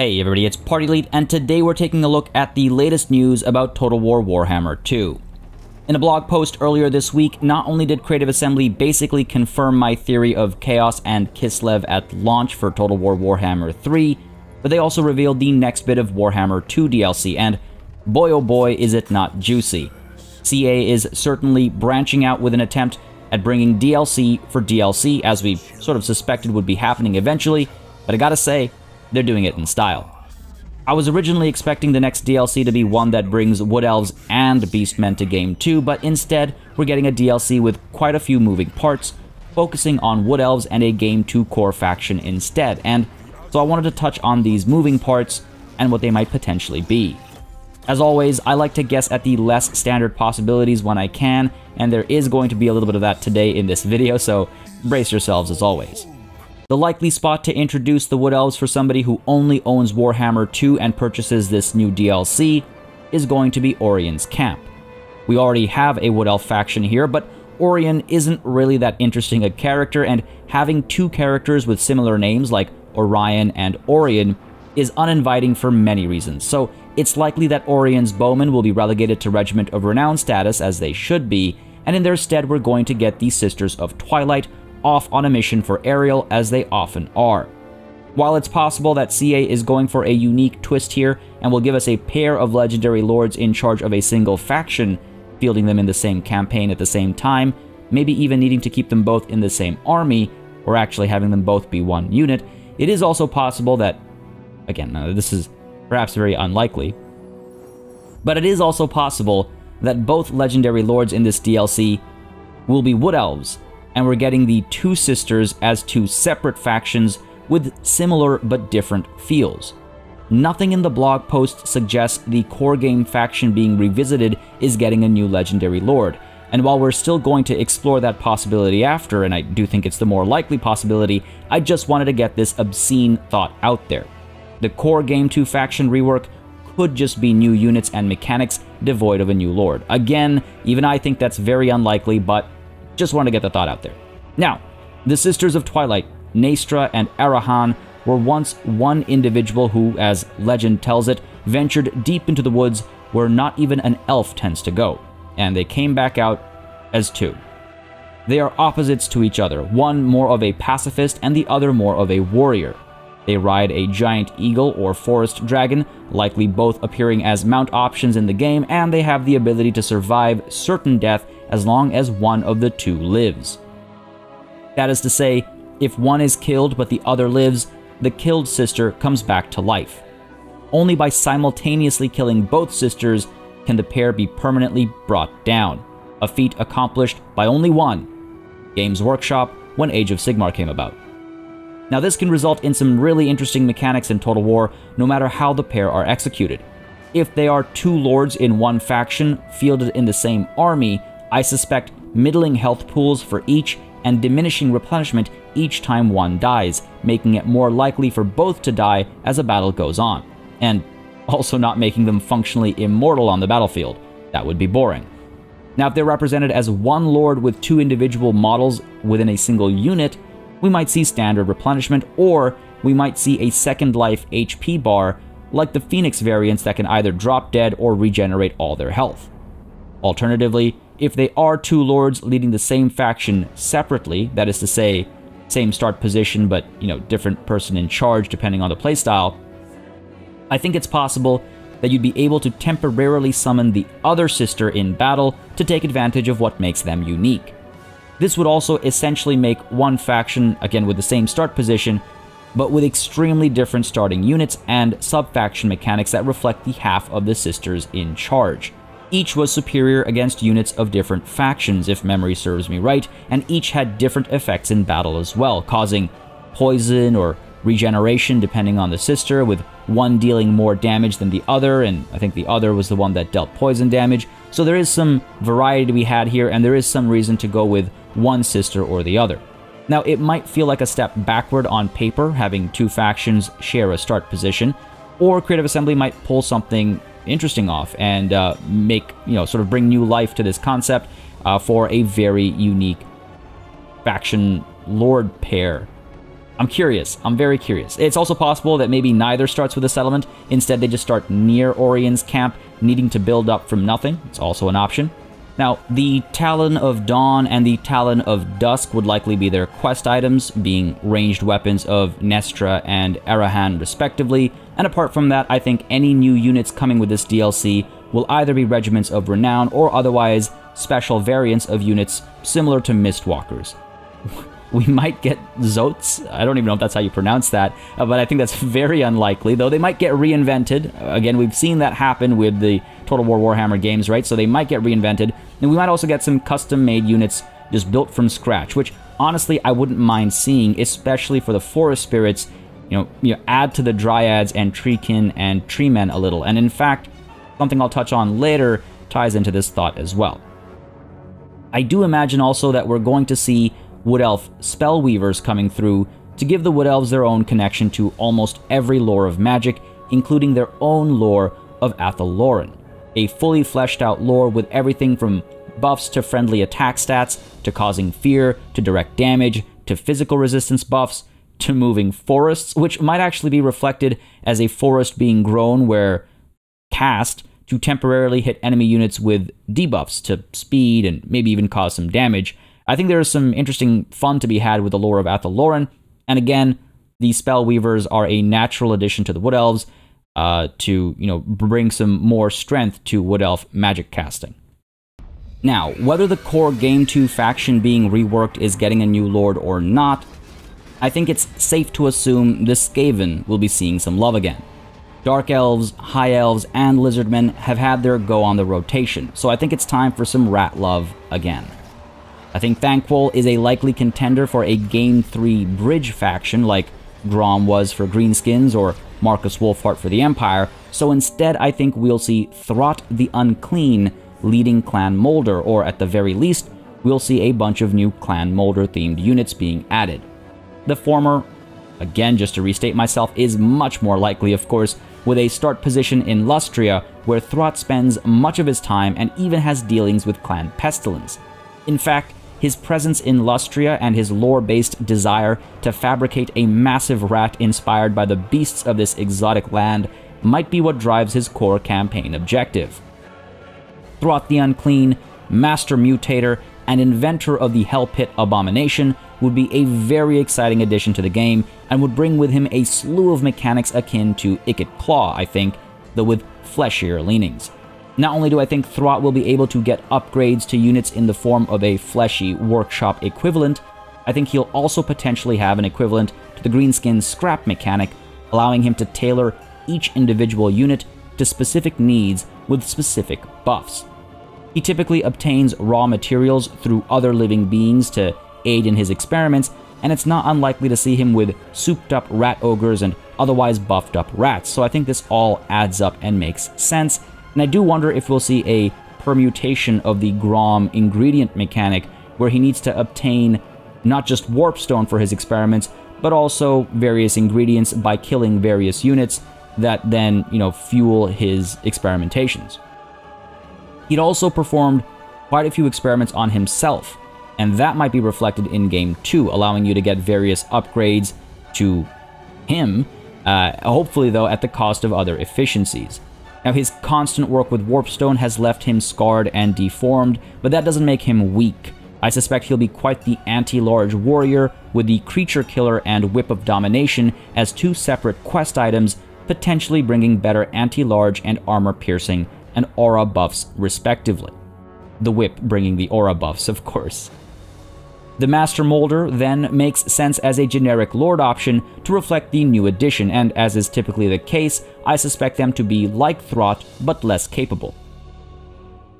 Hey everybody, it's Party Elite, and today we're taking a look at the latest news about Total War Warhammer 2. In a blog post earlier this week, not only did Creative Assembly basically confirm my theory of Chaos and Kislev at launch for Total War Warhammer 3, but they also revealed the next bit of Warhammer 2 DLC, and boy oh boy is it not juicy. CA is certainly branching out with an attempt at bringing DLC for DLC, as we sort of suspected would be happening eventually, but I gotta say, they're doing it in style. I was originally expecting the next DLC to be one that brings Wood Elves and Beastmen to Game 2, but instead, we're getting a DLC with quite a few moving parts, focusing on Wood Elves and a Game 2 core faction instead, and so I wanted to touch on these moving parts and what they might potentially be. As always, I like to guess at the less standard possibilities when I can, and there is going to be a little bit of that today in this video, so brace yourselves as always. The likely spot to introduce the Wood Elves for somebody who only owns Warhammer 2 and purchases this new DLC is going to be Orion's Camp. We already have a Wood Elf faction here, but Orion isn't really that interesting a character, and having two characters with similar names like Orion and Orion is uninviting for many reasons, so it's likely that Orion's bowmen will be relegated to Regiment of Renown status, as they should be, and in their stead we're going to get the Sisters of Twilight off on a mission for Ariel, as they often are. While it's possible that CA is going for a unique twist here and will give us a pair of legendary lords in charge of a single faction, fielding them in the same campaign at the same time, maybe even needing to keep them both in the same army, or actually having them both be one unit, it is also possible that, again, this is perhaps very unlikely, but it is also possible that both legendary lords in this DLC will be Wood Elves, and we're getting the two sisters as two separate factions with similar but different feels. Nothing in the blog post suggests the core game faction being revisited is getting a new legendary lord, and while we're still going to explore that possibility after, and I do think it's the more likely possibility, I just wanted to get this obscene thought out there. The core Game 2 faction rework could just be new units and mechanics devoid of a new lord. Again, even I think that's very unlikely, but just want to get the thought out there. Now, the Sisters of Twilight, Naestra and Arahan, were once one individual who, as legend tells it, ventured deep into the woods where not even an elf tends to go, and they came back out as two. They are opposites to each other, one more of a pacifist and the other more of a warrior. They ride a giant eagle or forest dragon, likely both appearing as mount options in the game, and they have the ability to survive certain death as long as one of the two lives. That is to say, if one is killed but the other lives, the killed sister comes back to life. Only by simultaneously killing both sisters can the pair be permanently brought down, a feat accomplished by only one, Games Workshop, when Age of Sigmar came about. Now this can result in some really interesting mechanics in Total War, no matter how the pair are executed. If they are two lords in one faction, fielded in the same army, I suspect middling health pools for each and diminishing replenishment each time one dies, making it more likely for both to die as a battle goes on, and also not making them functionally immortal on the battlefield. That would be boring. Now if they're represented as one lord with two individual models within a single unit, we might see standard replenishment, or we might see a second life HP bar like the Phoenix variants that can either drop dead or regenerate all their health. Alternatively, if they are two lords leading the same faction separately, that is to say, same start position but, different person in charge depending on the playstyle, I think it's possible that you'd be able to temporarily summon the other sister in battle to take advantage of what makes them unique. This would also essentially make one faction, again with the same start position, but with extremely different starting units and sub-faction mechanics that reflect the half of the sisters in charge. Each was superior against units of different factions, if memory serves me right, and each had different effects in battle as well, causing poison or regeneration depending on the sister, with one dealing more damage than the other, and I think the other was the one that dealt poison damage. So there is some variety to be had here, and there is some reason to go with one sister or the other. Now, it might feel like a step backward on paper, having two factions share a start position, or Creative Assembly might pull something interesting off and sort of bring new life to this concept for a very unique faction lord pair. I'm curious. I'm very curious. It's also possible that maybe neither starts with a settlement. Instead, they just start near Orion's camp, needing to build up from nothing. It's also an option. Now, the Talon of Dawn and the Talon of Dusk would likely be their quest items, being ranged weapons of Nestra and Arahan respectively, and apart from that, I think any new units coming with this DLC will either be regiments of renown or otherwise special variants of units similar to Mistwalkers. We might get Zotes. I don't even know if that's how you pronounce that, but I think that's very unlikely, though they might get reinvented. Again, we've seen that happen with the Total War Warhammer games, right? So they might get reinvented, and we might also get some custom-made units just built from scratch, which honestly I wouldn't mind seeing, especially for the Forest Spirits. You know, add to the Dryads and Treekin and Treemen a little, and in fact, something I'll touch on later ties into this thought as well. I do imagine also that we're going to see Wood Elf Spellweavers coming through to give the Wood Elves their own connection to almost every lore of magic, including their own Lore of Athel Loren, a fully fleshed out lore with everything from buffs to friendly attack stats, to causing fear, to direct damage, to physical resistance buffs, to moving forests, which might actually be reflected as a forest being grown where cast to temporarily hit enemy units with debuffs to speed and maybe even cause some damage. I think there is some interesting fun to be had with the Lore of Athel Loren, and again, the Spellweavers are a natural addition to the Wood Elves to, bring some more strength to Wood Elf magic casting. Now, whether the core Game 2 faction being reworked is getting a new lord or not, I think it's safe to assume the Skaven will be seeing some love again. Dark Elves, High Elves, and Lizardmen have had their go on the rotation, so I think it's time for some rat love again. I think Thanquol is a likely contender for a Game 3 bridge faction like Grom was for Greenskins or Marcus Wolfheart for the Empire, so instead I think we'll see Throt the Unclean leading Clan Moulder, or at the very least, we'll see a bunch of new Clan Moulder themed units being added. The former, again just to restate myself, is much more likely, of course, with a start position in Lustria, where Throt spends much of his time and even has dealings with Clan Pestilence. In fact, his presence in Lustria and his lore-based desire to fabricate a massive rat inspired by the beasts of this exotic land might be what drives his core campaign objective. Throt the Unclean, Master Mutator, and inventor of the Hell Pit Abomination would be a very exciting addition to the game and would bring with him a slew of mechanics akin to Ikit Claw, I think, though with fleshier leanings. Not only do I think Throt will be able to get upgrades to units in the form of a fleshy workshop equivalent, I think he'll also potentially have an equivalent to the Greenskin scrap mechanic, allowing him to tailor each individual unit to specific needs with specific buffs. He typically obtains raw materials through other living beings to aid in his experiments, and it's not unlikely to see him with souped-up rat ogres and otherwise buffed-up rats, so I think this all adds up and makes sense. And I do wonder if we'll see a permutation of the Grom ingredient mechanic, where he needs to obtain not just warpstone for his experiments, but also various ingredients by killing various units that then, fuel his experimentations. He'd also performed quite a few experiments on himself, and that might be reflected in Game 2, allowing you to get various upgrades to him, hopefully though at the cost of other efficiencies. Now, his constant work with Warpstone has left him scarred and deformed, but that doesn't make him weak. I suspect he'll be quite the anti-large warrior, with the Creature Killer and Whip of Domination as two separate quest items, potentially bringing better anti-large and armor-piercing and aura buffs respectively. The Whip bringing the aura buffs, of course. The Master Moulder then makes sense as a generic Lord option to reflect the new edition, and as is typically the case, I suspect them to be like Throt, but less capable.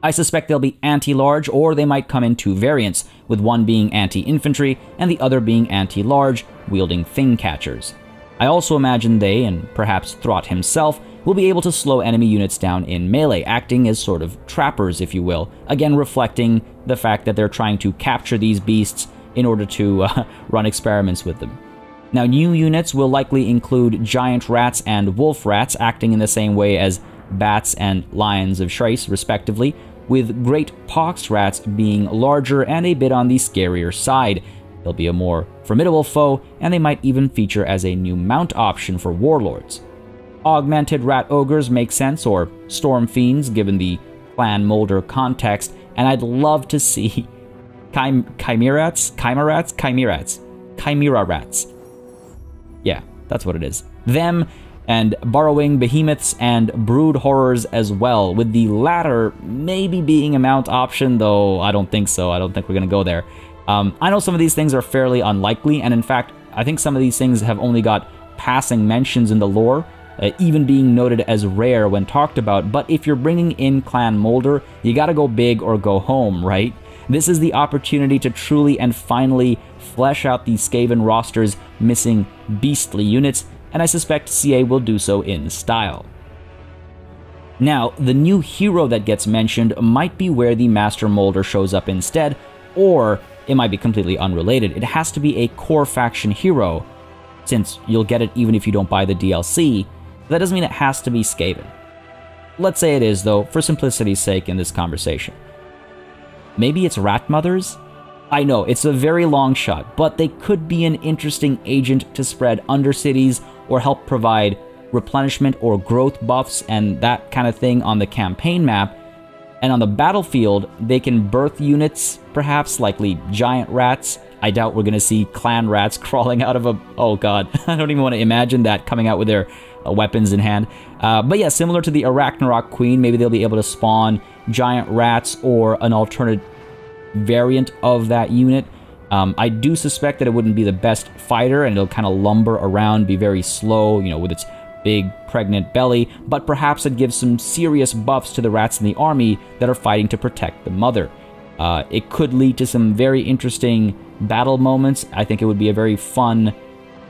I suspect they'll be anti-large, or they might come in two variants, with one being anti-infantry and the other being anti-large, wielding thing catchers. I also imagine they, and perhaps Throt himself, will be able to slow enemy units down in melee, acting as sort of trappers, if you will, again reflecting the fact that they're trying to capture these beasts in order to run experiments with them. Now, new units will likely include giant rats and wolf rats, acting in the same way as bats and lions of Shrice, respectively, with great pox rats being larger and a bit on the scarier side. They'll be a more formidable foe, and they might even feature as a new mount option for warlords. Augmented rat ogres make sense, or storm fiends given the clan molder context, and I'd love to see chimera rats. Yeah, that's what it is. Them and burrowing behemoths and brood horrors as well, with the latter maybe being a mount option, though I don't think so. I don't think we're going to go there. I know some of these things are fairly unlikely, and in fact, I think some of these things have only got passing mentions in the lore, even being noted as rare when talked about, but if you're bringing in Clan Molder, you gotta go big or go home, right? This is the opportunity to truly and finally flesh out the Skaven roster's missing beastly units, and I suspect CA will do so in style. Now, the new hero that gets mentioned might be where the Master Molder shows up instead, or it might be completely unrelated. It has to be a core faction hero, since you'll get it even if you don't buy the DLC. That doesn't mean it has to be Skaven. Let's say it is, though, for simplicity's sake in this conversation. Maybe it's Rat Mothers? I know, it's a very long shot, but they could be an interesting agent to spread Undercities or help provide replenishment or growth buffs and that kind of thing on the campaign map. And on the battlefield, they can birth units, perhaps, likely giant rats. I doubt we're going to see clan rats crawling out of a... Oh god, I don't even want to imagine that coming out with their weapons in hand. But yeah, similar to the Arachnarok Queen, maybe they'll be able to spawn giant rats or an alternate variant of that unit. I do suspect that it wouldn't be the best fighter, and it'll kind of lumber around, be very slow, you know, with its big pregnant belly, but perhaps it gives some serious buffs to the rats in the army that are fighting to protect the mother. It could lead to some very interesting battle moments. I think it would be a very fun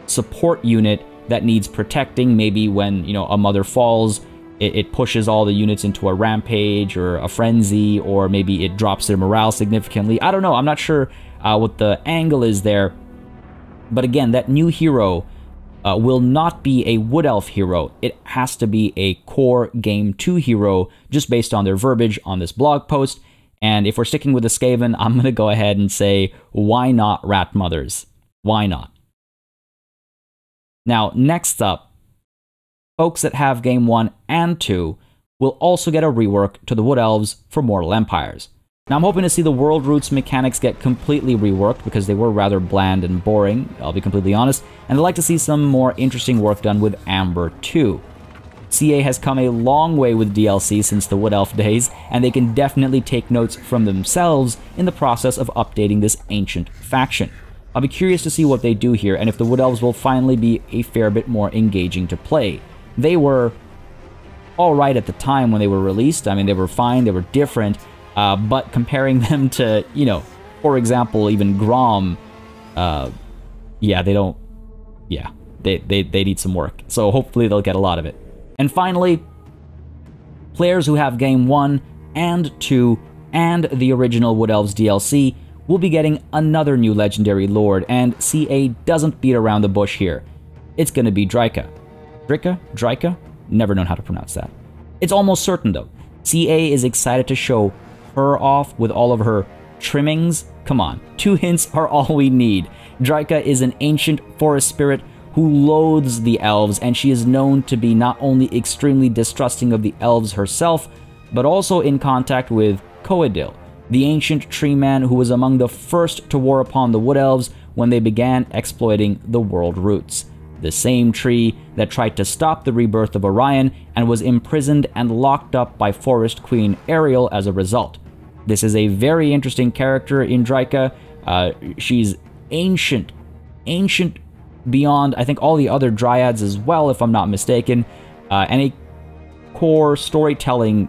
support unit that needs protecting. Maybe when, you know, a mother falls, it pushes all the units into a rampage or a frenzy, or maybe it drops their morale significantly. I don't know. I'm not sure what the angle is there. But again, that new hero will not be a Wood Elf hero. It has to be a core Game 2 hero, just based on their verbiage on this blog post. And if we're sticking with the Skaven, I'm going to go ahead and say, why not Rat Mothers? Why not? Now, next up, folks that have Game 1 and 2 will also get a rework to the Wood Elves for Mortal Empires. Now, I'm hoping to see the World Roots mechanics get completely reworked, because they were rather bland and boring, I'll be completely honest, and I'd like to see some more interesting work done with Amber 2. CA has come a long way with DLC since the Wood Elf days, and they can definitely take notes from themselves in the process of updating this ancient faction. I'll be curious to see what they do here, and if the Wood Elves will finally be a fair bit more engaging to play. They were alright at the time when they were released. I mean, they were fine, they were different, but comparing them to, you know, for example, even Grom, yeah, they don't, yeah, they need some work. So hopefully they'll get a lot of it. And finally, players who have Game 1 and 2 and the original Wood Elves DLC will be getting another new legendary lord, and CA doesn't beat around the bush here. It's going to be Drycha. Drycha? Never known how to pronounce that. It's almost certain, though. CA is excited to show her off with all of her trimmings. Come on, 2 hints are all we need. Drycha is an ancient forest spirit who loathes the elves, and she is known to be not only extremely distrusting of the elves herself, but also in contact with Coedil, the ancient tree man who was among the first to war upon the Wood Elves when they began exploiting the World Roots. The same tree that tried to stop the rebirth of Orion and was imprisoned and locked up by Forest Queen Ariel as a result. This is a very interesting character in Drycha. She's ancient beyond, I think, all the other dryads as well, if I'm not mistaken, and a core storytelling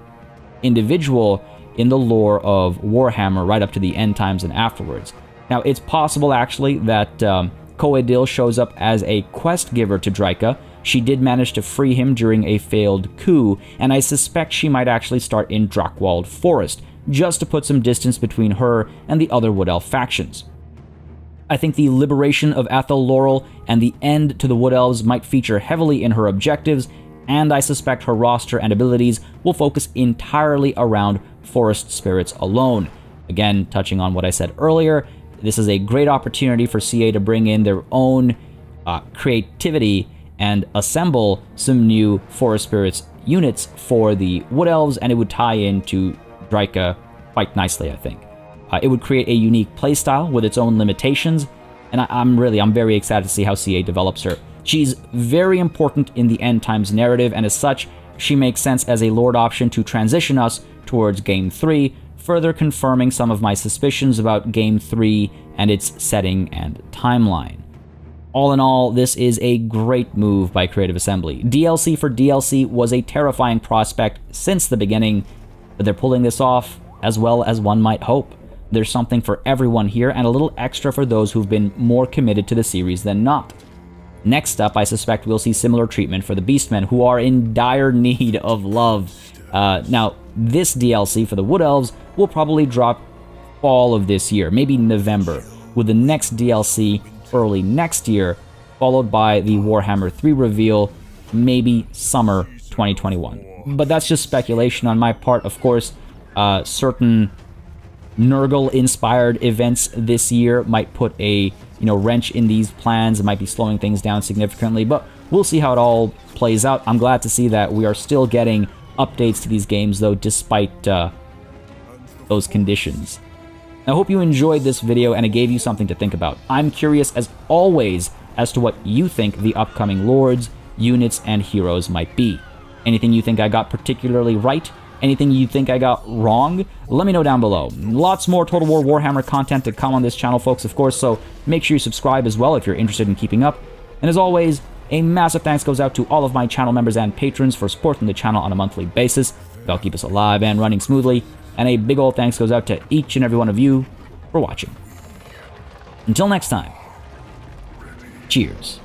individual in the lore of Warhammer right up to the end times and afterwards. Now, it's possible, actually, that Coedil shows up as a quest giver to Drycha. She did manage to free him during a failed coup, and I suspect she might actually start in Drakkwald Forest, just to put some distance between her and the other Wood Elf factions. I think the liberation of Athel Loren and the end to the Wood Elves might feature heavily in her objectives, and I suspect her roster and abilities will focus entirely around forest spirits alone. Again, touching on what I said earlier, this is a great opportunity for CA to bring in their own creativity and assemble some new Forest Spirits units for the Wood Elves, and it would tie into Drycha quite nicely, I think. It would create a unique playstyle with its own limitations, and I'm very excited to see how CA develops her. She's very important in the End Times narrative, and as such, she makes sense as a Lord option to transition us towards Game 3, further confirming some of my suspicions about Game 3 and its setting and timeline. All in all, this is a great move by Creative Assembly. DLC for DLC was a terrifying prospect since the beginning, but they're pulling this off as well as one might hope. There's something for everyone here, and a little extra for those who've been more committed to the series than not. Next up, I suspect we'll see similar treatment for the Beastmen, who are in dire need of love. Now, this DLC for the Wood Elves will probably drop fall of this year, maybe November, with the next DLC early next year, followed by the Warhammer 3 reveal, maybe summer 2021. But that's just speculation on my part. Of course, certain Nurgle-inspired events this year might put a wrench in these plans. It might be slowing things down significantly, but we'll see how it all plays out. I'm glad to see that we are still getting updates to these games, though, despite those conditions. I hope you enjoyed this video and it gave you something to think about. I'm curious, as always, as to what you think the upcoming lords, units, and heroes might be. Anything you think I got particularly right? Anything you think I got wrong? Let me know down below. Lots more Total War Warhammer content to come on this channel, folks, of course, so make sure you subscribe as well if you're interested in keeping up. And as always, a massive thanks goes out to all of my channel members and patrons for supporting the channel on a monthly basis. They'll keep us alive and running smoothly. And a big old thanks goes out to each and every one of you for watching. Until next time, cheers.